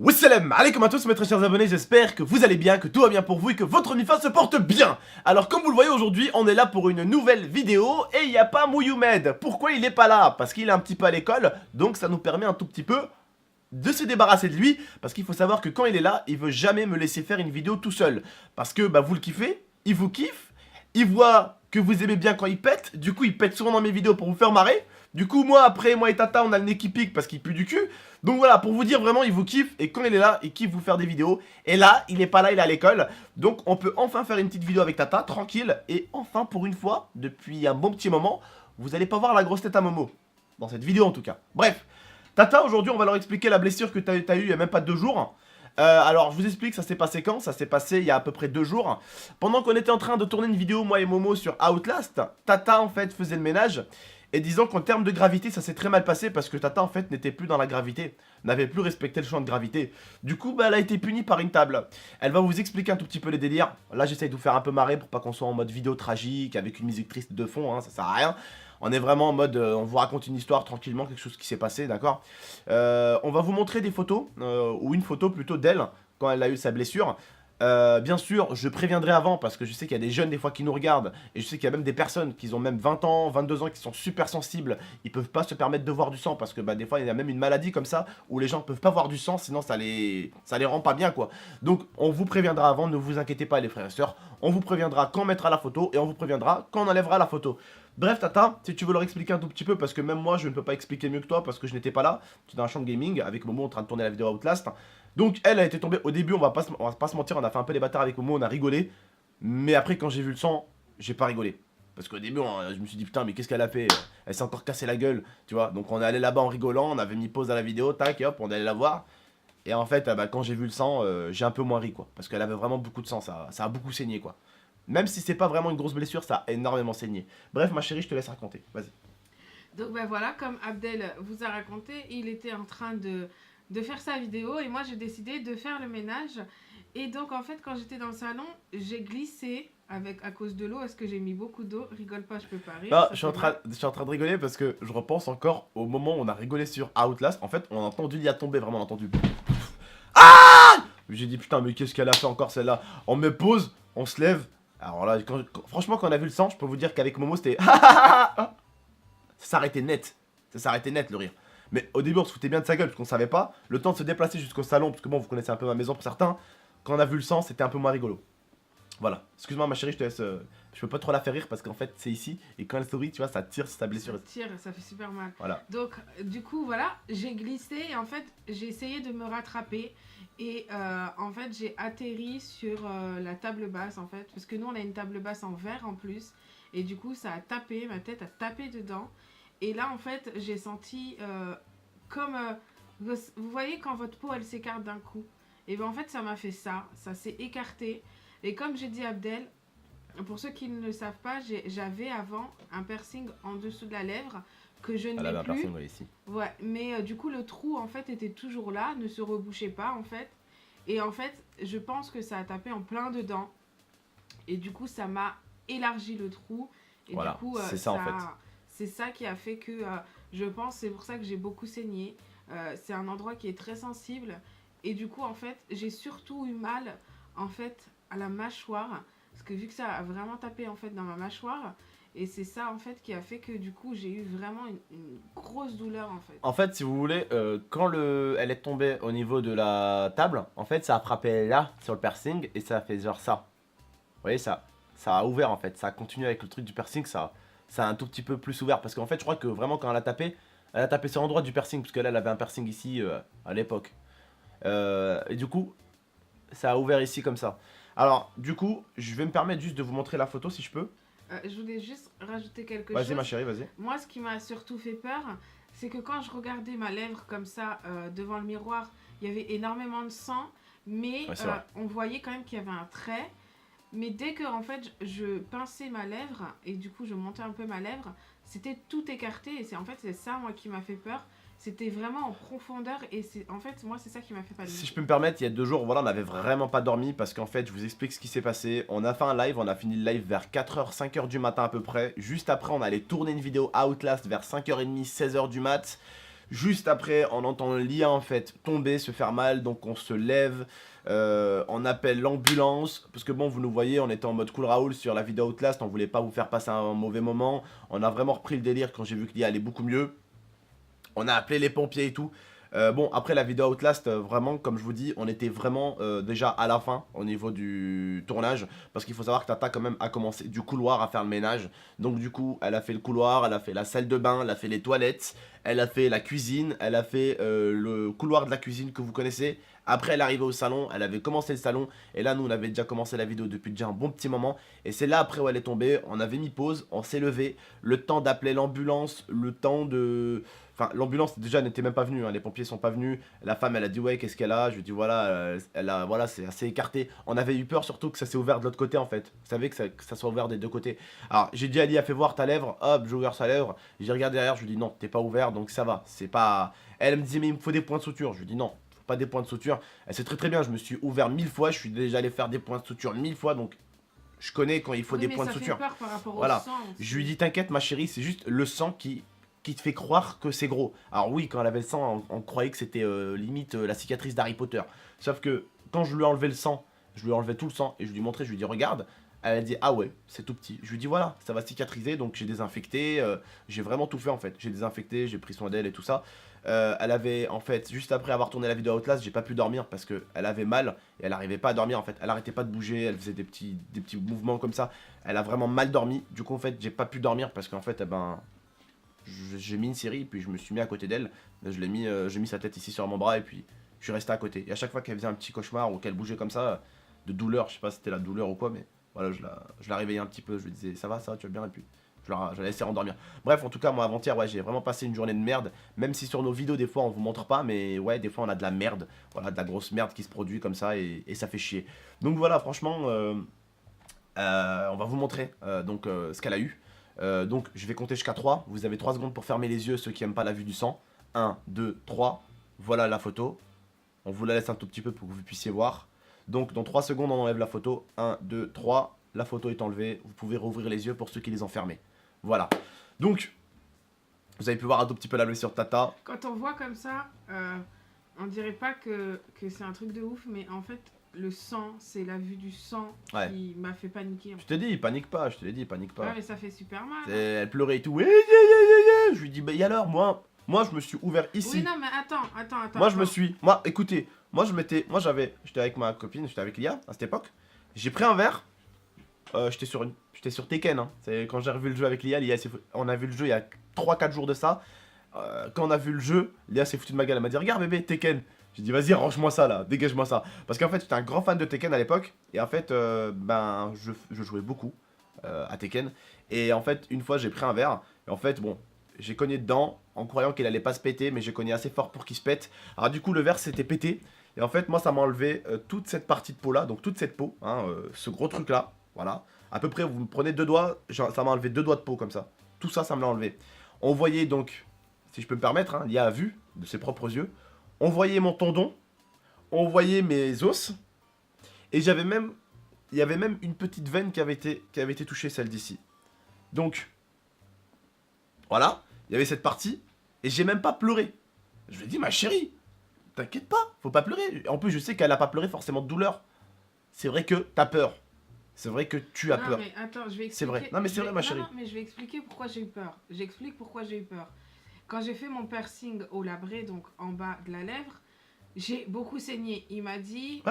Wassalam alaikum à tous mes très chers abonnés, j'espère que vous allez bien, que tout va bien pour vous et que votre OnlyFans se porte bien. Alors comme vous le voyez aujourd'hui, on est là pour une nouvelle vidéo et il n'y a pas Mouyoumed. Pourquoi il est pas là? Parce qu'il est un petit peu à l'école, donc ça nous permet un tout petit peu de se débarrasser de lui. Parce qu'il faut savoir que quand il est là, il veut jamais me laisser faire une vidéo tout seul. Parce que bah vous le kiffez, il vous kiffe, il voit que vous aimez bien quand il pète, du coup il pète souvent dans mes vidéos pour vous faire marrer. Du coup moi après, moi et Tata on a le nez qui pique parce qu'il pue du cul. Donc voilà, pour vous dire vraiment il vous kiffe et quand il est là, il kiffe vous faire des vidéos. Et là, il est pas là, il est à l'école. Donc on peut enfin faire une petite vidéo avec Tata, tranquille. Et enfin pour une fois, depuis un bon petit moment, vous allez pas voir la grosse tête à Momo. Dans cette vidéo en tout cas. Bref, Tata aujourd'hui on va leur expliquer la blessure que t'as eu il y a même pas 2 jours. Alors je vous explique, ça s'est passé quand? Ça s'est passé il y a à peu près 2 jours. Pendant qu'on était en train de tourner une vidéo moi et Momo sur Outlast, Tata en fait faisait le ménage. Et disons qu'en termes de gravité ça s'est très mal passé parce que Tata en fait n'était plus dans la gravité, n'avait plus respecté le champ de gravité. Du coup bah elle a été punie par une table. Elle va vous expliquer un tout petit peu les délires. Là j'essaye de vous faire un peu marrer pour pas qu'on soit en mode vidéo tragique avec une musique triste de fond, hein, ça sert à rien. On est vraiment en mode, on vous raconte une histoire tranquillement, quelque chose qui s'est passé, d'accord. On va vous montrer des photos, ou une photo plutôt d'elle, quand elle a eu sa blessure. Bien sûr, je préviendrai avant, parce que je sais qu'il y a des jeunes des fois qui nous regardent, et je sais qu'il y a même des personnes qui ont même 20 ans, 22 ans, qui sont super sensibles, ils peuvent pas se permettre de voir du sang, parce que bah, des fois il y a même une maladie comme ça, où les gens peuvent pas voir du sang, sinon ça les rend pas bien quoi. Donc on vous préviendra avant, ne vous inquiétez pas les frères et sœurs, on vous préviendra quand on mettra la photo, et on vous préviendra quand on enlèvera la photo. Bref Tata, si tu veux leur expliquer un tout petit peu, parce que même moi je ne peux pas expliquer mieux que toi, parce que je n'étais pas là, j'étais dans la chambre gaming, avec Momo en train de tourner la vidéo Outlast. Donc elle a été tombée, au début on va pas se mentir, on a fait un peu les bâtards avec Momo, on a rigolé. Mais après quand j'ai vu le sang, j'ai pas rigolé. Parce qu'au début je me suis dit putain mais qu'est-ce qu'elle a fait? Elle s'est encore cassé la gueule, tu vois. Donc on est allé là-bas en rigolant, on avait mis pause à la vidéo, tac et hop on est allé la voir. Et en fait bah, quand j'ai vu le sang, j'ai un peu moins ri quoi. Parce qu'elle avait vraiment beaucoup de sang, ça a beaucoup saigné quoi. Même si c'est pas vraiment une grosse blessure, ça a énormément saigné. Bref ma chérie, je te laisse raconter, vas-y. Donc ben voilà, comme Abdel vous a raconté, il était en train de faire sa vidéo et moi j'ai décidé de faire le ménage. Et donc en fait quand j'étais dans le salon, j'ai glissé à cause de l'eau. Est-ce que j'ai mis beaucoup d'eau? Rigole pas, je peux pas rire. Ah, je suis en train de rigoler parce que je repense encore au moment où on a rigolé sur Outlast. En fait, on a entendu l'IA tomber, vraiment, on a entendu. Ah! J'ai dit putain, mais qu'est-ce qu'elle a fait encore celle-là? On me pose, on se lève. Alors là, franchement, quand on a vu le sang, je peux vous dire qu'avec Momo, c'était. Ça s'arrêtait net. Ça s'arrêtait net le rire. Mais au début, on se foutait bien de sa gueule parce qu'on savait pas. Le temps de se déplacer jusqu'au salon, parce que bon, vous connaissez un peu ma maison pour certains. Quand on a vu le sang, c'était un peu moins rigolo. Voilà. Excuse-moi, ma chérie, je te laisse. Je peux pas trop la faire rire parce qu'en fait, c'est ici. Et quand elle sourit, tu vois, ça tire sur sa blessure. Ça tire, ça fait super mal. Voilà. Donc, du coup, voilà, j'ai glissé et en fait, j'ai essayé de me rattraper. Et en fait, j'ai atterri sur la table basse, en fait. Parce que nous, on a une table basse en verre en plus. Et du coup, ça a tapé, ma tête a tapé dedans. Et là, en fait, j'ai senti comme... vous voyez quand votre peau, elle s'écarte d'un coup. Et bien, en fait, ça m'a fait ça. Ça s'est écarté. Et comme j'ai dit à Abdel, pour ceux qui ne le savent pas, j'avais avant un piercing en dessous de la lèvre que je ne l'ai plus. Piercing, ouais, ici. Ouais, mais du coup, le trou, en fait, était toujours là, ne se rebouchait pas, en fait. Et en fait, je pense que ça a tapé en plein dedans. Et du coup, ça m'a élargi le trou. Et voilà, du coup, c'est ça en fait. C'est ça qui a fait que, je pense, c'est pour ça que j'ai beaucoup saigné. C'est un endroit qui est très sensible. Et du coup, en fait, j'ai surtout eu mal, en fait, à la mâchoire. Parce que vu que ça a vraiment tapé, en fait, dans ma mâchoire. Et c'est ça, en fait, qui a fait que, du coup, j'ai eu vraiment une grosse douleur, en fait. En fait, si vous voulez, quand elle est tombée au niveau de la table, en fait, ça a frappé là, sur le piercing, et ça a fait genre ça. Vous voyez, ça a ouvert, en fait. Ça a continué avec le truc du piercing, ça a un tout petit peu plus ouvert. Parce qu'en fait, je crois que vraiment, quand elle a tapé sur l'endroit du piercing, parce que là, elle avait un piercing ici, à l'époque. Et du coup, ça a ouvert ici, comme ça. Alors, du coup, je vais me permettre juste de vous montrer la photo, si je peux. Je voulais juste rajouter quelque chose. Vas-y, ma chérie, vas-y. Moi, ce qui m'a surtout fait peur, c'est que quand je regardais ma lèvre comme ça, devant le miroir, il y avait énormément de sang, mais ouais, on voyait quand même qu'il y avait un trait. Mais dès que, en fait, je pinçais ma lèvre, et du coup, je montais un peu ma lèvre, c'était tout écarté, et en fait, c'est ça, moi, qui m'a fait peur. C'était vraiment en profondeur et en fait, moi, c'est ça qui m'a fait paniquer. Si je peux me permettre, il y a 2 jours, voilà, on n'avait vraiment pas dormi parce qu'en fait, je vous explique ce qui s'est passé. On a fait un live, on a fini le live vers 4h, 5h du matin à peu près. Juste après, on allait tourner une vidéo Outlast vers 5h30, 16h du mat. Juste après, on entend l'IA en fait tomber, se faire mal, donc on se lève, on appelle l'ambulance, parce que bon, vous nous voyez, on était en mode cool Raoul sur la vidéo Outlast, on voulait pas vous faire passer un mauvais moment. On a vraiment repris le délire quand j'ai vu que l'IA allait beaucoup mieux. On a appelé les pompiers et tout. Bon, après la vidéo Outlast, vraiment, comme je vous dis, on était vraiment déjà à la fin au niveau du tournage. Parce qu'il faut savoir que Tata, quand même, a commencé du couloir à faire le ménage. Donc, du coup, elle a fait le couloir, elle a fait la salle de bain, elle a fait les toilettes, elle a fait la cuisine, elle a fait le couloir de la cuisine que vous connaissez. Après, elle est arrivée au salon, elle avait commencé le salon. Et là, nous, on avait déjà commencé la vidéo depuis déjà un bon petit moment. Et c'est là, après, où elle est tombée. On avait mis pause, on s'est levé. Le temps d'appeler l'ambulance, le temps de... Enfin, l'ambulance déjà n'était même pas venue, hein, les pompiers sont pas venus. La femme, elle a dit ouais, qu'est-ce qu'elle a? Je lui ai dit voilà, voilà, c'est assez écarté. On avait eu peur surtout que ça s'est ouvert de l'autre côté en fait. Vous savez que ça soit ouvert des deux côtés. Alors j'ai dit à Ali, a fait voir ta lèvre. Hop, j'ai ouvert sa lèvre. J'ai regardé derrière, je lui ai dit non, t'es pas ouvert, donc ça va. C'est pas. Elle me disait mais il me faut des points de suture. Je lui ai dit non, faut pas des points de suture. Elle sait très bien. Je me suis ouvert 1000 fois. Je suis déjà allé faire des points de suture 1000 fois, donc. Je connais quand il faut des points de suture. Peur par rapport voilà. Au sang aussi. Je lui dis t'inquiète ma chérie, c'est juste le sang qui te fait croire que c'est gros. Alors oui, quand elle avait le sang, on croyait que c'était limite la cicatrice d'Harry Potter. Sauf que quand je lui ai enlevé le sang, je lui ai enlevé tout le sang et je lui ai montré, je lui ai dit regarde. Elle a dit ah ouais, c'est tout petit. Je lui ai dit voilà, ça va cicatriser, donc j'ai désinfecté, j'ai vraiment tout fait en fait. J'ai désinfecté, j'ai pris soin d'elle et tout ça. Elle avait en fait, juste après avoir tourné la vidéo Outlast, j'ai pas pu dormir parce qu'elle avait mal et elle arrivait pas à dormir en fait. Elle arrêtait pas de bouger, elle faisait des petits mouvements comme ça. Elle a vraiment mal dormi. Du coup en fait, j'ai pas pu dormir parce qu'en fait, eh ben, j'ai mis une série, puis je me suis mis à côté d'elle. J'ai mis sa tête ici sur mon bras et puis je suis resté à côté. Et à chaque fois qu'elle faisait un petit cauchemar ou qu'elle bougeait comme ça, de douleur, je sais pas si c'était la douleur ou quoi, mais voilà, je la réveillais un petit peu. Je lui disais ça va, tu vas bien, et puis je la laissais rendormir. Bref, en tout cas, moi avant-hier, ouais, j'ai vraiment passé une journée de merde. Même si sur nos vidéos, des fois, on vous montre pas, mais ouais, des fois, on a de la merde. Voilà, de la grosse merde qui se produit comme ça et ça fait chier. Donc voilà, franchement, on va vous montrer ce qu'elle a eu. Donc je vais compter jusqu'à 3. Vous avez 3 secondes pour fermer les yeux, ceux qui n'aiment pas la vue du sang. 1, 2, 3. Voilà la photo. On vous la laisse un tout petit peu pour que vous puissiez voir. Donc dans 3 secondes, on enlève la photo. 1, 2, 3. La photo est enlevée. Vous pouvez rouvrir les yeux pour ceux qui les ont fermés. Voilà. Donc, vous avez pu voir un tout petit peu la blessure de Tata. Quand on voit comme ça, on dirait pas que c'est un truc de ouf, mais en fait, le sang, c'est la vue du sang qui m'a fait paniquer. Je te dis, panique pas, je te l'ai dit, panique pas. Ouais, mais ça fait super mal. Elle pleurait et tout. Je lui dis, bah et alors, moi je me suis ouvert ici. Oui, non, mais attends. Écoutez, j'étais avec ma copine, j'étais avec Lia à cette époque. J'ai pris un verre. J'étais sur Tekken. Hein. C'est quand j'ai revu le jeu avec Lia, on a vu le jeu il y a 3-4 jours de ça. Quand on a vu le jeu, Lia s'est foutue de ma gueule. Elle m'a dit, regarde bébé, Tekken. J'ai dit, vas-y, range-moi ça là, dégage-moi ça. Parce qu'en fait, j'étais un grand fan de Tekken à l'époque. Et en fait, je jouais beaucoup à Tekken. Et en fait, une fois, j'ai pris un verre. Et en fait, bon, j'ai cogné dedans en croyant qu'il allait pas se péter. Mais j'ai cogné assez fort pour qu'il se pète. Alors, du coup, le verre s'était pété. Et en fait, moi, ça m'a enlevé toute cette partie de peau là. Donc, toute cette peau, hein, ce gros truc là. Voilà. À peu près, vous me prenez 2 doigts. Ça m'a enlevé 2 doigts de peau comme ça. Tout ça, ça me l'a enlevé. On voyait donc, si je peux me permettre, hein, Lia a vu de ses propres yeux. On voyait mon tendon, on voyait mes os, et il y avait même une petite veine qui avait été touchée, celle d'ici. Donc, voilà, il y avait cette partie, et j'ai même pas pleuré. Je lui ai dit, ma chérie, t'inquiète pas, faut pas pleurer. En plus, je sais qu'elle a pas pleuré forcément de douleur. C'est vrai que t'as peur. C'est vrai que tu as peur. Mais attends, je vais expliquer. C'est vrai. Non, mais c'est vrai, ma chérie. Non, mais je vais expliquer pourquoi j'ai eu peur. J'explique pourquoi j'ai eu peur. Quand j'ai fait mon piercing au labré, donc en bas de la lèvre, j'ai beaucoup saigné. Il m'a dit,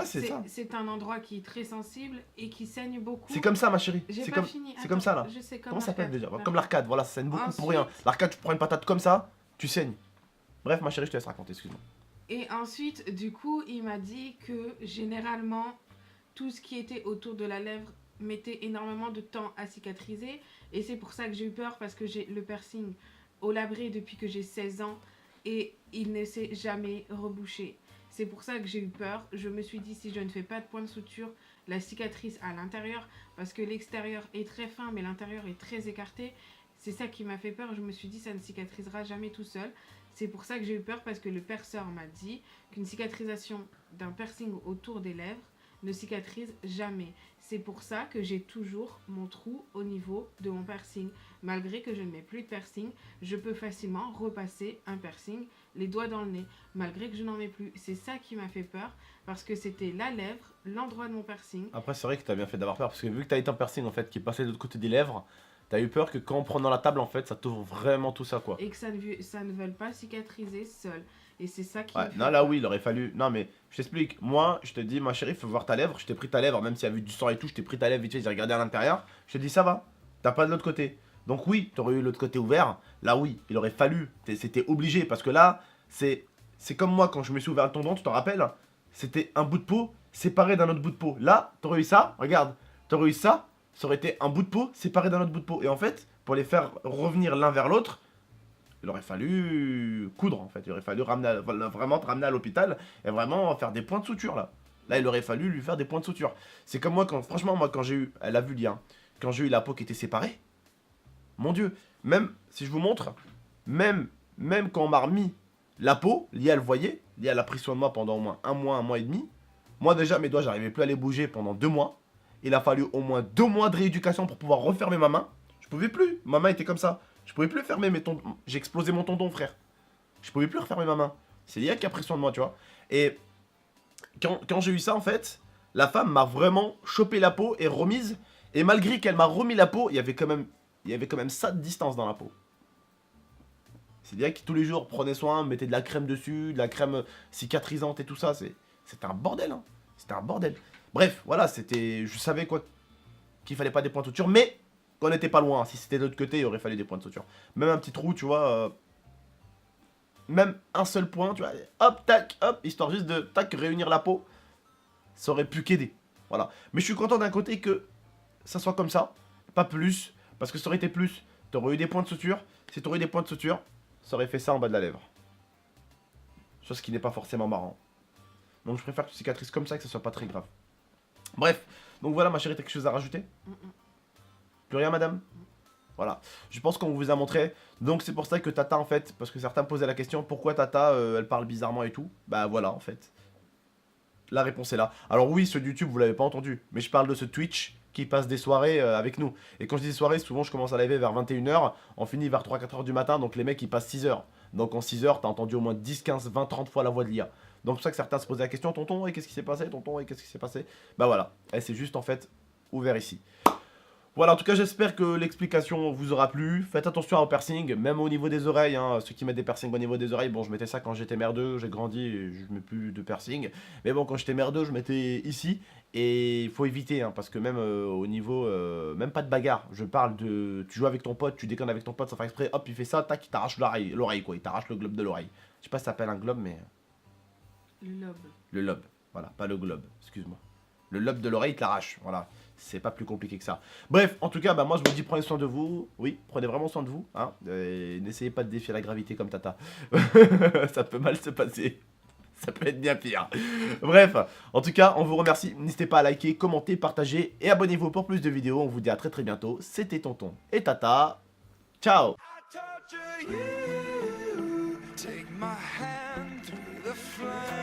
c'est un endroit qui est très sensible et qui saigne beaucoup. C'est comme ça, ma chérie. C'est comme ça, là. Je sais comment ça s'appelle déjà? Comme l'arcade, voilà, ça saigne beaucoup pour rien. L'arcade, tu prends une patate comme ça, tu saignes. Bref, ma chérie, je te laisse raconter, excuse-moi. Et ensuite, du coup, il m'a dit que généralement, tout ce qui était autour de la lèvre mettait énormément de temps à cicatriser. Et c'est pour ça que j'ai eu peur, parce que j'ai le piercing au labré depuis que j'ai 16 ans et il ne s'est jamais rebouché. C'est pour ça que j'ai eu peur. Je me suis dit, si je ne fais pas de point de suture, la cicatrice à l'intérieur, parce que l'extérieur est très fin mais l'intérieur est très écarté, C'est ça qui m'a fait peur. Je me suis dit, ça ne cicatrisera jamais tout seul. C'est pour ça que j'ai eu peur, parce que le perceur m'a dit qu'une cicatrisation d'un piercing autour des lèvres ne cicatrise jamais. C'est pour ça que j'ai toujours mon trou au niveau de mon piercing. Malgré que je ne mets plus de piercing, je peux facilement repasser un piercing, les doigts dans le nez, malgré que je n'en mets plus. C'est ça qui m'a fait peur, parce que c'était la lèvre, l'endroit de mon piercing. Après, c'est vrai que t'as bien fait d'avoir peur, parce que vu que t'as été un piercing en fait qui passait de l'autre côté des lèvres, t'as eu peur que quand en prenant la table en fait, ça t'ouvre vraiment tout ça quoi. Et que ça ne veuille pas cicatriser seul. Et c'est ça qui Ouais, me fait non, là peur. oui, il aurait fallu. Non, mais je t'explique. Moi, je te dis, ma chérie, faut voir ta lèvre. Je t'ai pris ta lèvre, même s'il y avait du sang et tout, je t'ai pris ta lèvre vite fait, j'ai regardé à l'intérieur. Je te dis, ça va. T'as pas de l'autre côté. Donc, oui, t'aurais eu l'autre côté ouvert. Là, oui, il aurait fallu. C'était obligé. Parce que là, c'est comme moi quand je me suis ouvert le tendon, tu t'en rappelles? C'était un bout de peau séparé d'un autre bout de peau. Là, t'aurais eu ça. Regarde, t'aurais eu ça. Ça aurait été un bout de peau séparé d'un autre bout de peau. Et en fait, pour les faire revenir l'un vers l'autre, il aurait fallu coudre en fait, il aurait fallu vraiment te ramener à l'hôpital et vraiment faire des points de suture là. Là, il aurait fallu lui faire des points de suture. C'est comme moi franchement, moi quand j'ai eu, elle a vu lien, quand j'ai eu la peau qui était séparée, mon dieu, même si je vous montre, même quand on m'a remis la peau, Lia elle voyait, Lia elle a pris soin de moi pendant au moins un mois et demi. Moi déjà mes doigts, j'arrivais plus à les bouger pendant 2 mois. Il a fallu au moins 2 mois de rééducation pour pouvoir refermer ma main. Je pouvais plus, ma main était comme ça. Je pouvais plus fermer mes tendons. J'ai explosé mon tendon, frère. Je pouvais plus refermer ma main. C'est Lia qui a pris soin de moi, tu vois. Et quand j'ai eu ça, en fait, la femme m'a vraiment chopé la peau et remise. Et malgré qu'elle m'a remis la peau, il y avait quand même ça de distance dans la peau. C'est Lia qui tous les jours prenait soin, mettait de la crème dessus, de la crème cicatrisante et tout ça. C'était un bordel, hein. C'était un bordel. Bref, voilà, je savais quoi qu'il fallait pas des points de suture, mais qu'on n'était pas loin. Si c'était de l'autre côté, il aurait fallu des points de suture. Même un petit trou, tu vois. Même un seul point, tu vois. Hop, tac, hop, histoire juste de tac, réunir la peau. Ça aurait pu qu'aider. Voilà. Mais je suis content d'un côté que ça soit comme ça. Pas plus. Parce que ça aurait été plus. T'aurais eu des points de suture. Si t'aurais eu des points de suture, ça aurait fait ça en bas de la lèvre. Chose qui n'est pas forcément marrant. Donc je préfère que tu cicatrises comme ça, que ça soit pas très grave. Bref. Donc voilà, ma chérie, t'as quelque chose à rajouter? Plus rien, madame? Voilà, je pense qu'on vous a montré. Donc c'est pour ça que Tata en fait, parce que certains posaient la question, pourquoi Tata elle parle bizarrement et tout. Bah voilà en fait. La réponse est là. Alors oui, ce YouTube vous l'avez pas entendu, mais je parle de ce Twitch qui passe des soirées avec nous. Et quand je dis des soirées, souvent je commence à live vers 21h, on finit vers 3-4h du matin, donc les mecs ils passent 6h. Donc en 6h, t'as entendu au moins 10, 15, 20, 30 fois la voix de l'IA. Donc c'est pour ça que certains se posaient la question, tonton, et qu'est-ce qui s'est passé? Tonton, et qu'est-ce qui s'est passé? Bah voilà, et c'est juste en fait ouvert ici. Voilà, en tout cas, j'espère que l'explication vous aura plu. Faites attention au piercing, même au niveau des oreilles. Hein. Ceux qui mettent des piercings au niveau des oreilles, bon, je mettais ça quand j'étais merdeux, j'ai grandi et je mets plus de piercing. Mais bon, quand j'étais merdeux, je mettais ici. Et il faut éviter, hein, parce que même au niveau, même pas de bagarre. Je parle de, tu joues avec ton pote, tu déconnes avec ton pote sans faire exprès, hop, il fait ça, tac, il t'arrache l'oreille, quoi. Il t'arrache le globe de l'oreille. Je sais pas si ça s'appelle un globe, mais... Le lobe. Le lobe, voilà, pas le globe, excuse-moi. Le lobe de l'oreille, il te l'arrache, voilà. C'est pas plus compliqué que ça. Bref, en tout cas, bah, moi je vous dis prenez soin de vous. Oui, prenez vraiment soin de vous. Hein. N'essayez pas de défier la gravité comme Tata. Ça peut mal se passer. Ça peut être bien pire. Bref, en tout cas, on vous remercie. N'hésitez pas à liker, commenter, partager et abonnez-vous pour plus de vidéos. On vous dit à très très bientôt. C'était Tonton et Tata. Ciao. Take my hand through the flame.